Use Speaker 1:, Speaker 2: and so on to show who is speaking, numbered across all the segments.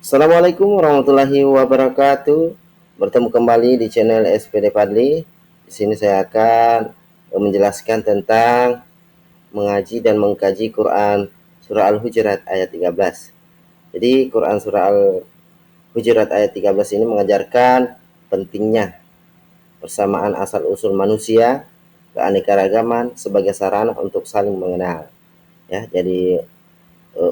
Speaker 1: Assalamualaikum warahmatullahi wabarakatuh. Bertemu kembali di channel SPD Padli. Di sini saya akan menjelaskan tentang mengaji dan mengkaji Quran surah Al-Hujurat ayat 13. Jadi Quran surah Al-Hujurat ayat 13 ini mengajarkan pentingnya persamaan asal-usul manusia, keanekaragaman sebagai sarana untuk saling mengenal. Ya, jadi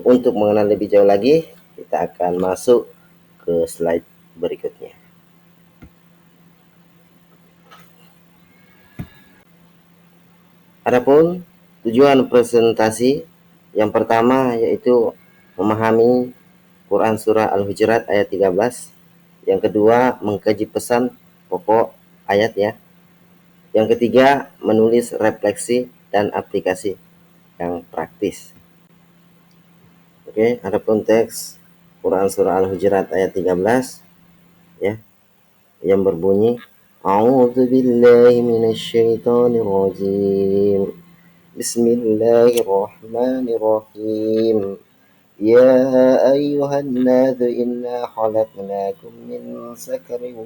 Speaker 1: untuk mengenal lebih jauh lagi, kita akan masuk ke slide berikutnya. Adapun tujuan presentasi yang pertama yaitu memahami Quran surah Al-Hujurat ayat 13. Yang kedua, mengkaji pesan pokok ayat ya. Yang ketiga, menulis refleksi dan aplikasi yang praktis. Oke, adapun teks Quran surah Al-Hujurat ayat 13 ya, yang berbunyi A'udzu billahi minasyaitonir rajim. Bismillahirrahmanirrahim. Ya ayyuhan nasu inna khalaqnakum min zakarin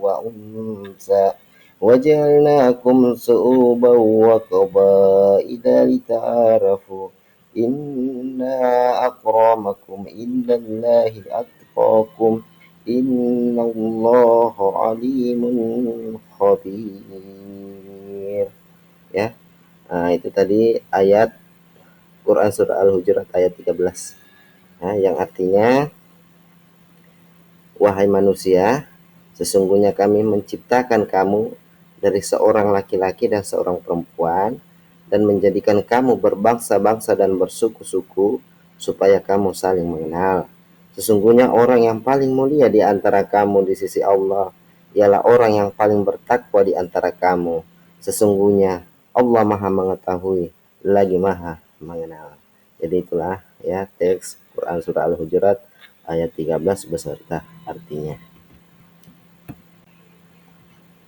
Speaker 1: wa unsa waja'alnakum su'uban wa qabaila lita'arafu inna akramakum indallahi atqakum innallaha alimun khabir. Ya. Nah, itu tadi ayat Quran surah Al-Hujurat ayat 13. Nah, yang artinya, wahai manusia, sesungguhnya kami menciptakan kamu dari seorang laki-laki dan seorang perempuan dan menjadikan kamu berbangsa-bangsa dan bersuku-suku supaya kamu saling mengenal. Sesungguhnya orang yang paling mulia di antara kamu di sisi Allah ialah orang yang paling bertakwa di antara kamu. Sesungguhnya Allah Maha mengetahui lagi Maha mengenal. Jadi itulah ya teks Quran surah Al-Hujurat ayat 13 beserta artinya.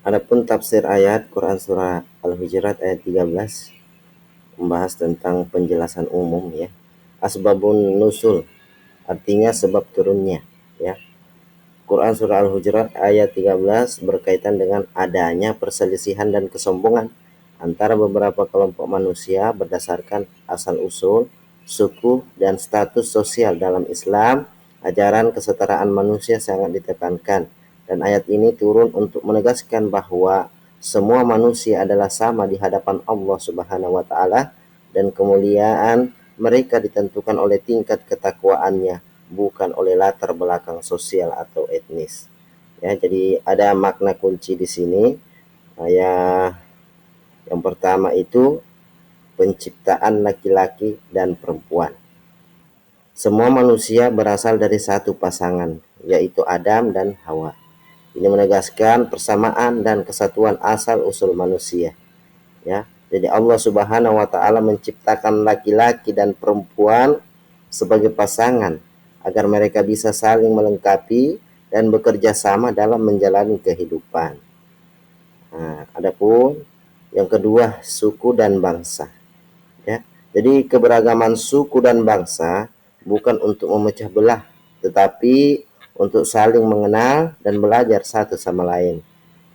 Speaker 1: Adapun tafsir ayat Quran surah Al-Hujurat ayat 13 membahas tentang penjelasan umum ya. Asbabun nusul artinya sebab turunnya ya. Quran surah Al-Hujurat ayat 13 berkaitan dengan adanya perselisihan dan kesombongan antara beberapa kelompok manusia berdasarkan asal-usul, suku, dan status sosial dalam Islam. Ajaran kesetaraan manusia sangat ditekankan, dan ayat ini turun untuk menegaskan bahwa semua manusia adalah sama di hadapan Allah Subhanahu wa taala dan kemuliaan mereka ditentukan oleh tingkat ketakwaannya, bukan oleh latar belakang sosial atau etnis. Ya, jadi ada makna kunci di sini. Ya, yang pertama itu penciptaan laki-laki dan perempuan. Semua manusia berasal dari satu pasangan, yaitu Adam dan Hawa. Ini menegaskan persamaan dan kesatuan asal usul manusia. Ya, jadi Allah Subhanahu wa taala menciptakan laki-laki dan perempuan sebagai pasangan agar mereka bisa saling melengkapi dan bekerja sama dalam menjalani kehidupan. Nah, adapun yang kedua, suku dan bangsa. Ya, jadi keberagaman suku dan bangsa bukan untuk memecah belah, tetapi untuk saling mengenal dan belajar satu sama lain.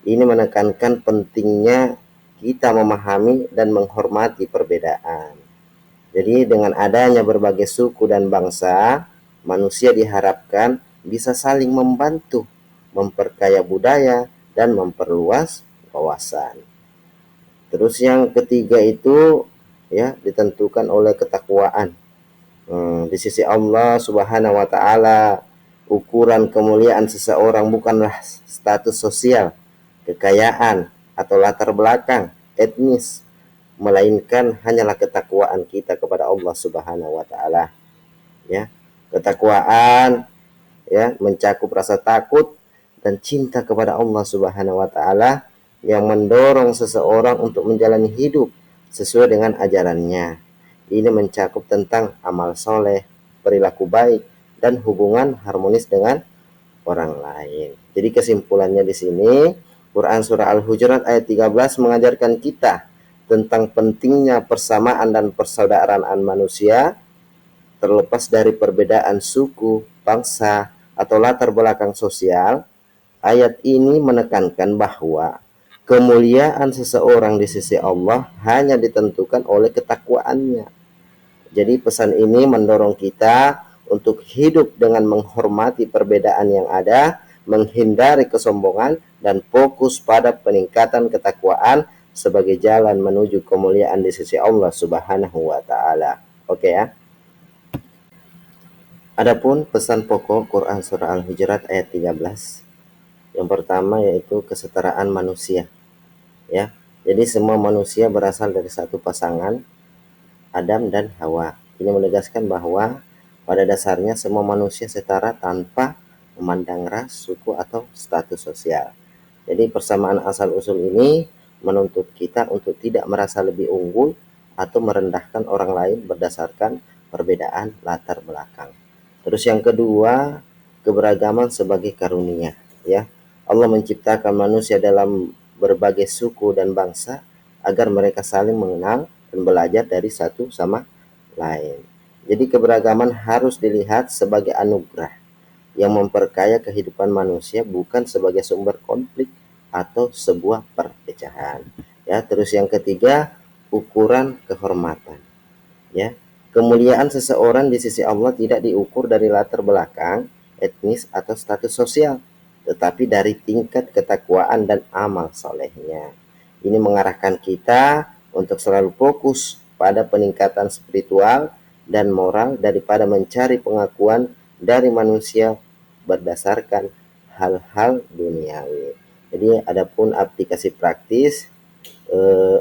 Speaker 1: Ini menekankan pentingnya kita memahami dan menghormati perbedaan. Jadi dengan adanya berbagai suku dan bangsa, manusia diharapkan bisa saling membantu, memperkaya budaya, dan memperluas wawasan. Terus yang ketiga itu ya ditentukan oleh ketakwaan. Di sisi Allah Subhanahu wa taala, ukuran kemuliaan seseorang bukanlah status sosial, kekayaan, atau latar belakang etnis, melainkan hanyalah ketakwaan kita kepada Allah Subhanahu wa taala. Ya. Ketakwaan ya mencakup rasa takut dan cinta kepada Allah Subhanahu wa taala yang mendorong seseorang untuk menjalani hidup sesuai dengan ajarannya. Ini mencakup tentang amal soleh, perilaku baik, dan hubungan harmonis dengan orang lain. Jadi kesimpulannya di sini, Quran surah Al-Hujurat ayat 13 mengajarkan kita tentang pentingnya persamaan dan persaudaraan manusia terlepas dari perbedaan suku, bangsa, atau latar belakang sosial. Ayat ini menekankan bahwa kemuliaan seseorang di sisi Allah hanya ditentukan oleh ketakwaannya. Jadi pesan ini mendorong kita untuk hidup dengan menghormati perbedaan yang ada, menghindari kesombongan, dan fokus pada peningkatan ketakwaan sebagai jalan menuju kemuliaan di sisi Allah Subhanahu wa taala. Oke ya. Adapun pesan pokok Quran surah Al-Hujurat ayat 13. Yang pertama yaitu kesetaraan manusia, ya. Jadi semua manusia berasal dari satu pasangan, Adam dan Hawa. Ini menegaskan bahwa pada dasarnya semua manusia setara tanpa memandang ras, suku, atau status sosial. Jadi persamaan asal-usul ini menuntut kita untuk tidak merasa lebih unggul atau merendahkan orang lain berdasarkan perbedaan latar belakang. Terus yang kedua, keberagaman sebagai karunia, ya. Allah menciptakan manusia dalam berbagai suku dan bangsa agar mereka saling mengenal dan belajar dari satu sama lain. Jadi keberagaman harus dilihat sebagai anugerah yang memperkaya kehidupan manusia, bukan sebagai sumber konflik atau sebuah perpecahan. Ya, terus yang ketiga, ukuran kehormatan. Ya, kemuliaan seseorang di sisi Allah tidak diukur dari latar belakang, etnis, atau status sosial, tetapi dari tingkat ketakwaan dan amal solehnya. Ini mengarahkan kita untuk selalu fokus pada peningkatan spiritual dan moral daripada mencari pengakuan dari manusia berdasarkan hal-hal duniawi. Jadi adapun aplikasi praktis,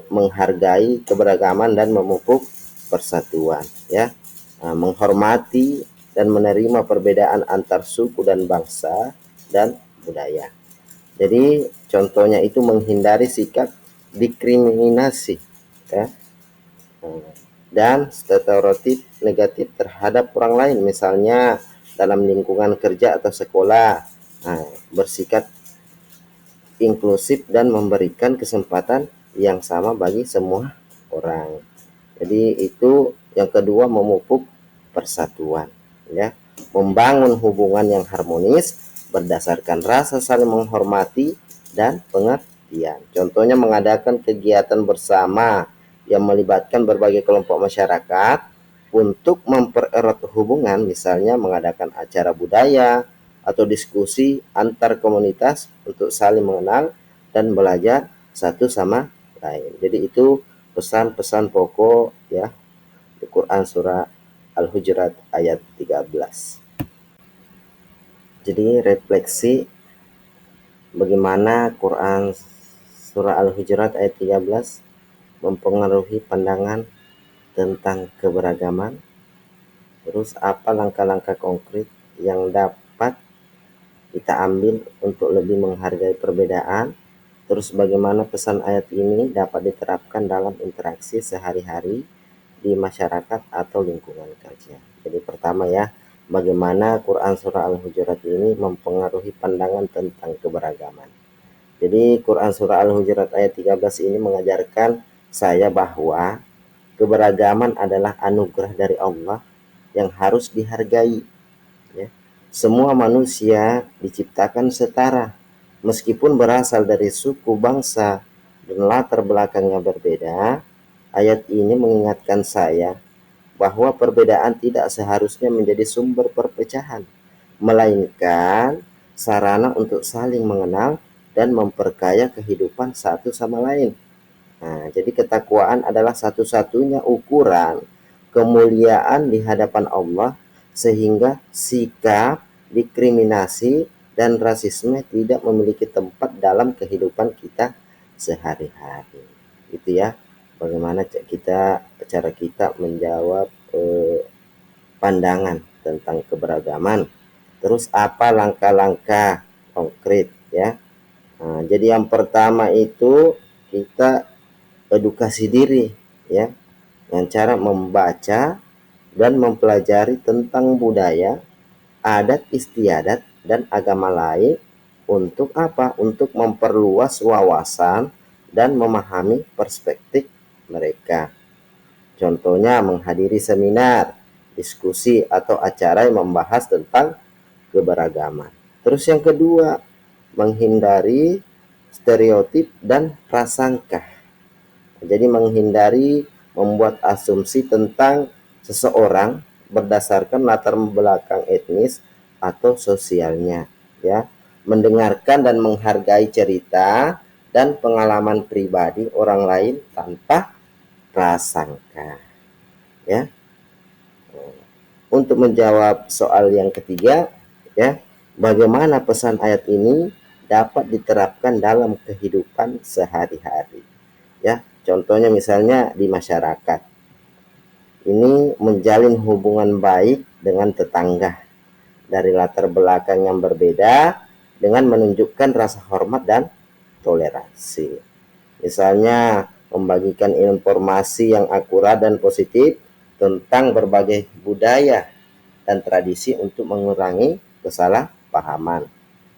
Speaker 1: menghargai keberagaman dan memupuk persatuan, ya. Menghormati dan menerima perbedaan antar suku dan bangsa dan budaya. Jadi contohnya itu menghindari sikap diskriminasi, ya, dan stereotip negatif terhadap orang lain, misalnya dalam lingkungan kerja atau sekolah. Bersikap inklusif dan memberikan kesempatan yang sama bagi semua orang. Jadi itu yang kedua, memupuk persatuan, ya, membangun hubungan yang harmonis berdasarkan rasa saling menghormati dan pengertian. Contohnya mengadakan kegiatan bersama yang melibatkan berbagai kelompok masyarakat untuk mempererat hubungan, misalnya mengadakan acara budaya atau diskusi antar komunitas untuk saling mengenal dan belajar satu sama lain. Jadi itu pesan-pesan pokok, ya, di Quran surah Al-Hujurat ayat 13. Jadi refleksi bagaimana Quran surah Al-Hujurat ayat 13 mempengaruhi pandangan tentang keberagaman. Terus apa langkah-langkah konkret yang dapat kita ambil untuk lebih menghargai perbedaan. Terus bagaimana pesan ayat ini dapat diterapkan dalam interaksi sehari-hari di masyarakat atau lingkungan kerja. Jadi pertama ya, bagaimana Quran surah Al-Hujurat ini mempengaruhi pandangan tentang keberagaman. Jadi Quran surah Al-Hujurat ayat 13 ini mengajarkan saya bahwa keberagaman adalah anugerah dari Allah yang harus dihargai, ya. Semua manusia diciptakan setara, meskipun berasal dari suku, bangsa, dan latar belakang yang berbeda. Ayat ini mengingatkan saya bahwa perbedaan tidak seharusnya menjadi sumber perpecahan, melainkan sarana untuk saling mengenal dan memperkaya kehidupan satu sama lain. Jadi ketakwaan adalah satu-satunya ukuran kemuliaan di hadapan Allah, sehingga sikap diskriminasi dan rasisme tidak memiliki tempat dalam kehidupan kita sehari-hari. Itu ya, bagaimana cara kita menjawab pandangan tentang keberagaman. Terus apa langkah-langkah konkret, ya. Jadi yang pertama itu kita edukasi diri, ya, dengan cara membaca dan mempelajari tentang budaya, adat istiadat, dan agama lain. Untuk apa? Untuk memperluas wawasan dan memahami perspektif mereka. Contohnya menghadiri seminar, diskusi atau acara yang membahas tentang keberagaman. Terus yang kedua, menghindari stereotip dan prasangka. Jadi menghindari membuat asumsi tentang seseorang berdasarkan latar belakang etnis atau sosialnya, ya. Mendengarkan dan menghargai cerita dan pengalaman pribadi orang lain tanpa prasangka, ya. Untuk menjawab soal yang ketiga, ya, bagaimana pesan ayat ini dapat diterapkan dalam kehidupan sehari-hari, ya. Contohnya misalnya di masyarakat, ini menjalin hubungan baik dengan tetangga dari latar belakang yang berbeda dengan menunjukkan rasa hormat dan toleransi. Misalnya membagikan informasi yang akurat dan positif tentang berbagai budaya dan tradisi untuk mengurangi kesalahpahaman,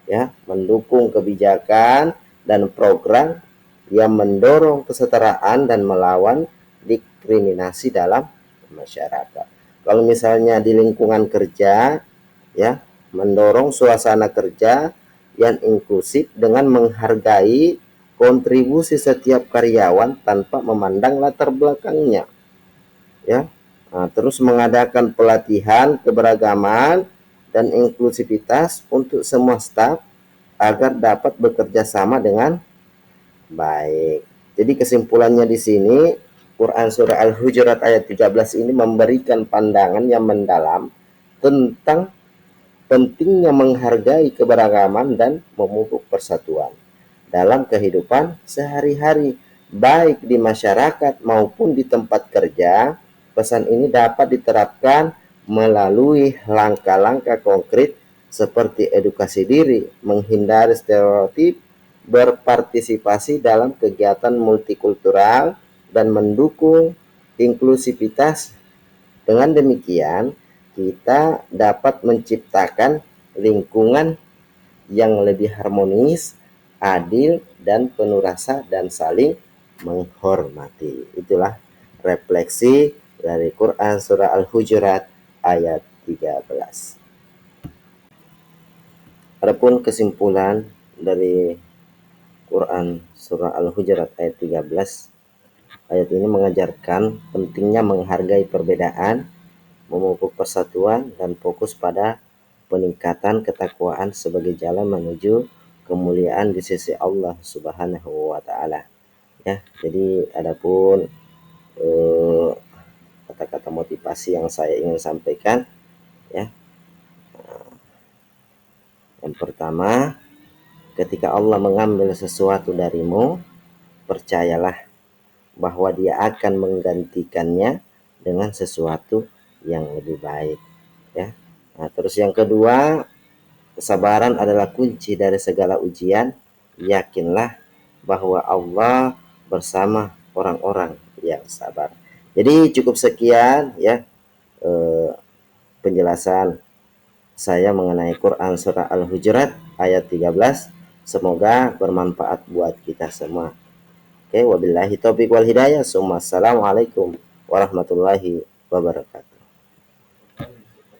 Speaker 1: ya. Mendukung kebijakan dan program yang mendorong kesetaraan dan melawan diskriminasi dalam masyarakat. Kalau misalnya di lingkungan kerja, ya, mendorong suasana kerja yang inklusif dengan menghargai kontribusi setiap karyawan tanpa memandang latar belakangnya, ya. Nah, terus mengadakan pelatihan keberagaman dan inklusivitas untuk semua staf agar dapat bekerja sama dengan baik. Jadi kesimpulannya di sini, Quran surah Al-Hujurat ayat 13 ini memberikan pandangan yang mendalam tentang pentingnya menghargai keberagaman dan memupuk persatuan dalam kehidupan sehari-hari, baik di masyarakat maupun di tempat kerja. Pesan ini dapat diterapkan melalui langkah-langkah konkret seperti edukasi diri, menghindari stereotip, berpartisipasi dalam kegiatan multikultural, dan mendukung inklusivitas. Dengan demikian, kita dapat menciptakan lingkungan yang lebih harmonis, adil, dan penuh rasa dan saling menghormati. Itulah refleksi dari Quran surah Al-Hujurat ayat 13. Adapun kesimpulan dari Quran surah Al-Hujurat ayat 13, ayat ini mengajarkan pentingnya menghargai perbedaan, memupuk persatuan, dan fokus pada peningkatan ketakwaan sebagai jalan menuju kemuliaan di sisi Allah Subhanahu wa taala. Ya, jadi adapun kata-kata motivasi yang saya ingin sampaikan, ya. Yang pertama, ketika Allah mengambil sesuatu darimu, percayalah bahwa Dia akan menggantikannya dengan sesuatu yang lebih baik, ya. Nah, terus yang kedua, kesabaran adalah kunci dari segala ujian. Yakinlah bahwa Allah bersama orang-orang yang sabar. Jadi cukup sekian, ya, penjelasan saya mengenai Quran surah Al-Hujurat ayat 13. Semoga bermanfaat buat kita semua. Oke, wabillahi taufiq wal hidayah. Assalamualaikum warahmatullahi wabarakatuh.